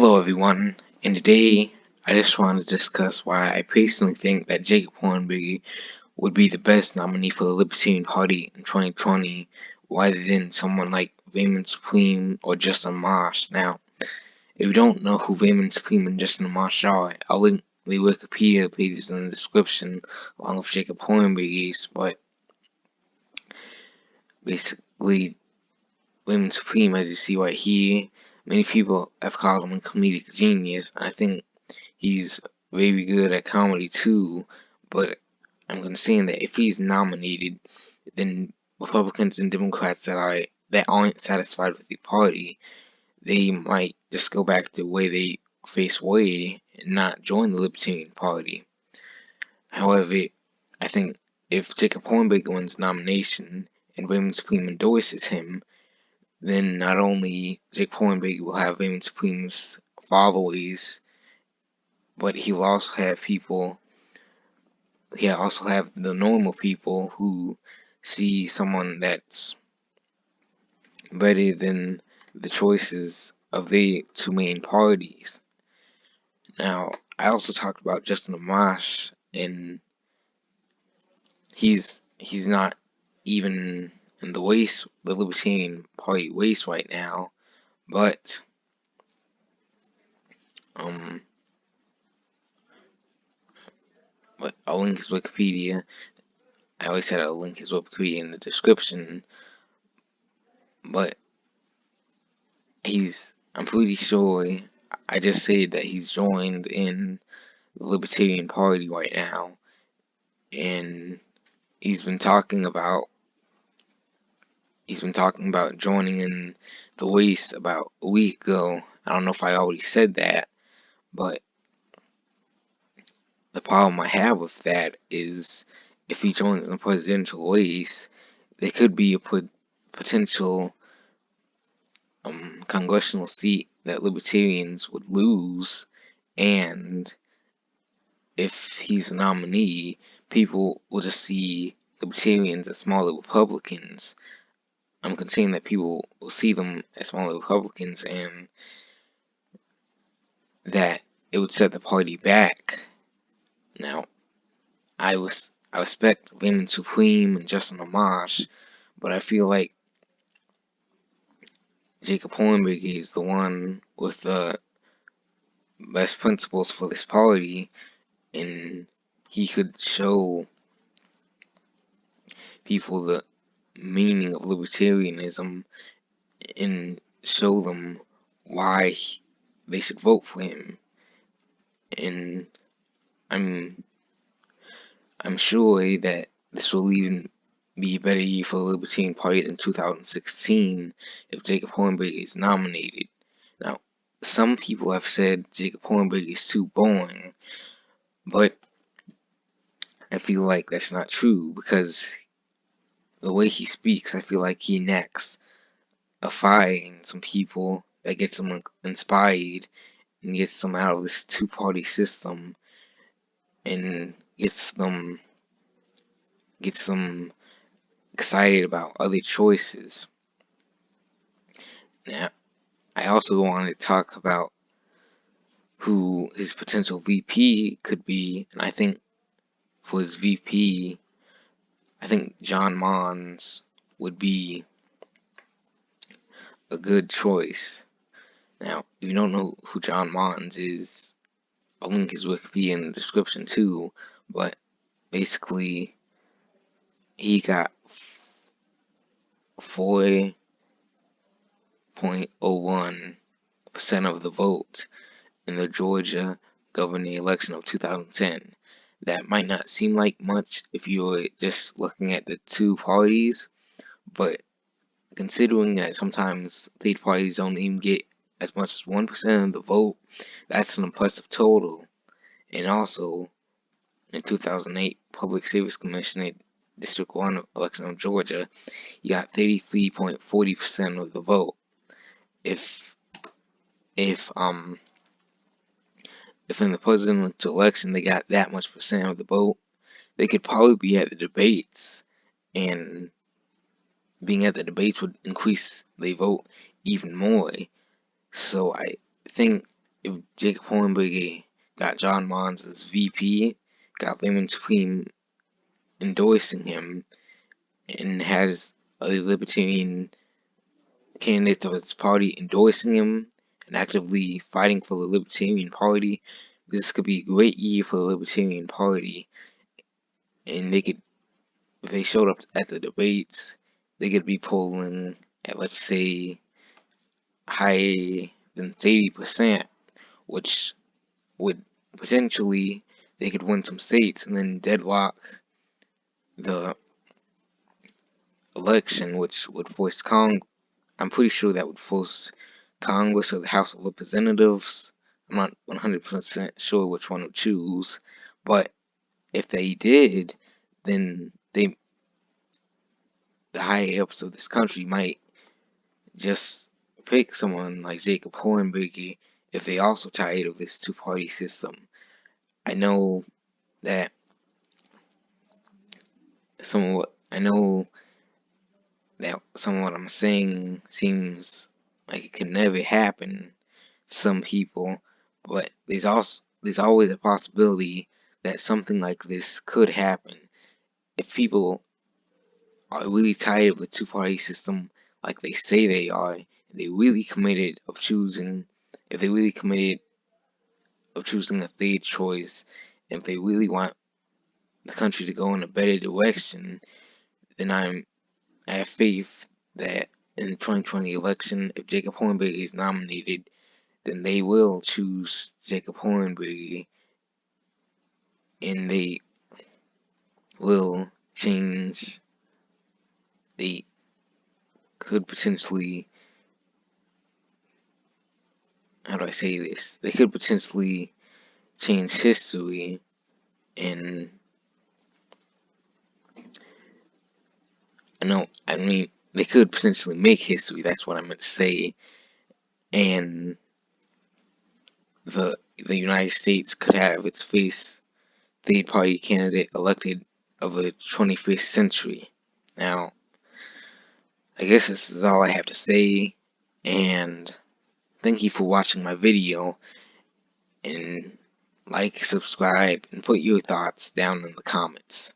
Hello everyone, and today I just want to discuss why I personally think that Jacob Hornberger would be the best nominee for the Libertarian Party in 2020 rather than someone like Raymond Supreme or Justin Amash. Now, if you don't know who Raymond Supreme and Justin Amash are, I'll link the Wikipedia pages in the description along with Jacob Hornberger's, but basically Raymond Supreme, as you see right here, many people have called him a comedic genius. I think he's very good at comedy too, but I'm concerned that if he's nominated, then Republicans and Democrats that aren't satisfied with the party, they might just go back to the way they face way and not join the Libertarian Party. However, I think if Jacob Hornberger wins the nomination and Raymond Supreme endorses him, then not only Jacob Hornberger will have Raymond Supreme's followers, but he will also have the normal people who see someone that's better than the choices of the two main parties. Now, I also talked about Justin Amash, and he's not even in the Libertarian Party race right now, but I'll link his Wikipedia. I always said I'll link his Wikipedia in the description, but I'm pretty sure I just said that he's joined in the Libertarian Party right now, and he's been talking about joining in the race about a week ago. I don't know if I already said that, but the problem I have with that is if he joins the presidential race, there could be a potential congressional seat that Libertarians would lose, and if he's a nominee, people will just see Libertarians as smaller Republicans. I'm concerned that people will see them as smaller Republicans and that it would set the party back. Now, I respect Raymond Supreme and Justin Amash, but I feel like Jacob Hornberger is the one with the best principles for this party, and he could show people the meaning of libertarianism and show them why they should vote for him. And I'm sure that this will even be a better year for the Libertarian Party than 2016 if Jacob Hornberger is nominated. Now, some people have said Jacob Hornberger is too boring, but I feel like that's not true because the way he speaks, I feel like he enacts a fire in some people that gets them inspired and gets them out of this two-party system and gets them excited about other choices. Now, I also wanted to talk about who his potential VP could be, and I think for his VP, I think John Monds would be a good choice. Now, if you don't know who John Monds is, I'll link his Wikipedia in the description too, but basically, he got 4.01% of the vote in the Georgia governor election of 2010. That might not seem like much if you're just looking at the two parties, but considering that sometimes third parties don't even get as much as 1% of the vote, that's an impressive total. And also, in 2008 Public Service Commissioner District 1 election of Georgia, he got 33.40% of the vote. If in the presidential election they got that much percent of the vote, they could probably be at the debates, and being at the debates would increase the vote even more. So I think if Jacob Hornberger got John Monds as VP, got Women Supreme endorsing him, and has a Libertarian candidate of his party endorsing him and actively fighting for the Libertarian Party, this could be a great year for the Libertarian Party, and they could, if they showed up at the debates, they could be polling at, let's say, higher than 30%, which would potentially, they could win some states and then deadlock the election, which would force I'm pretty sure that would force Congress or the House of Representatives. I'm not 100% sure which one would choose, but if they did, then the higher ups of this country might just pick someone like Jacob Hornberger if they also tired of this two-party system. I know that some of what I'm saying seems like it could never happen to some people, but there's always a possibility that something like this could happen if people are really tired of the two-party system like they say they are, and they really committed of choosing if they really committed of choosing a third choice, and if they really want the country to go in a better direction, then I have faith that in the 2020 election, if Jacob Hornberger is nominated, then they will choose Jacob Hornberger, and they will change. They could potentially, how do I say this? They could potentially change history, and they could potentially make history. That's what I meant to say, and the United States could have its first third-party candidate elected of the 21st century. Now, I guess this is all I have to say, and thank you for watching my video, and like, subscribe, and put your thoughts down in the comments.